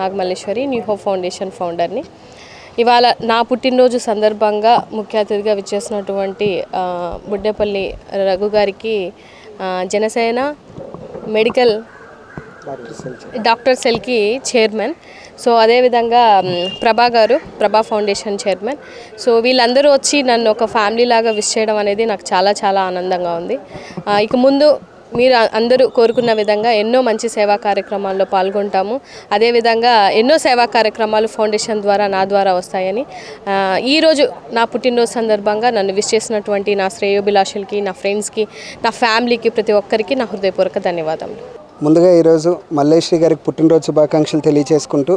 Nagamalleswari, new hope foundation ఫౌండర్ని. ఇవాళ నా పుట్టినరోజు సందర్భంగా ముఖ్య అతిథిగా విచ్చేసినటువంటి బుడ్డేపల్లి రఘు గారికి జనసేన మెడికల్ డాక్టర్ సెల్కి చైర్మన్, సో అదేవిధంగా ప్రభా గారు, ప్రభా ఫౌండేషన్ చైర్మన్. సో వీళ్ళందరూ వచ్చి నన్ను ఒక ఫ్యామిలీ లాగా విష్ చేయడం అనేది నాకు చాలా చాలా ఆనందంగా ఉంది. ఇక ముందు మీరు అందరూ కోరుకున్న విధంగా ఎన్నో మంచి సేవా కార్యక్రమాల్లో పాల్గొంటాము. అదేవిధంగా ఎన్నో సేవా కార్యక్రమాలు ఫౌండేషన్ ద్వారా నా ద్వారా వస్తాయని, ఈరోజు నా పుట్టినరోజు సందర్భంగా నన్ను విష్ చేసినటువంటి నా శ్రేయోభిలాషులకి, నా ఫ్రెండ్స్కి, నా ఫ్యామిలీకి, ప్రతి ఒక్కరికి నా హృదయపూర్వక ధన్యవాదములు. ముందుగా ఈరోజు మల్లేశ్వరి గారికి పుట్టినరోజు శుభాకాంక్షలు తెలియజేసుకుంటూ,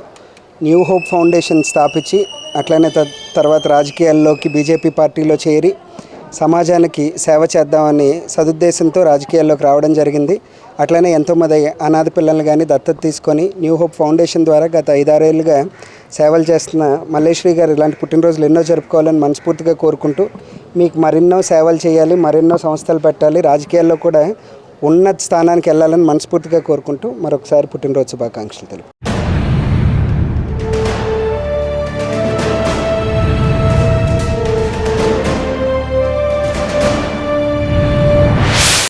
న్యూ హోప్ ఫౌండేషన్ స్థాపించి అట్లనే తర్వాత రాజకీయాల్లోకి బీజేపీ పార్టీలో చేరి సమాజానికి సేవ చేద్దామని సదుద్దేశంతో రాజకీయాల్లోకి రావడం జరిగింది. అట్లనే ఎంతోమంది అనాథ పిల్లల్ని కానీ దత్తత తీసుకొని న్యూ హోప్ ఫౌండేషన్ ద్వారా గత 5-6 ఏళ్ళుగా సేవలు చేస్తున్న మల్లేశ్వరి గారు ఇలాంటి పుట్టినరోజులు ఎన్నో జరుపుకోవాలని మనస్ఫూర్తిగా కోరుకుంటూ, మీకు మరెన్నో సేవలు చేయాలి, మరెన్నో సంస్థలు పెట్టాలి, రాజకీయాల్లో కూడా ఉన్నత స్థానానికి వెళ్ళాలని మనస్ఫూర్తిగా కోరుకుంటూ మరొకసారి పుట్టినరోజు శుభాకాంక్షలు తెలుపు.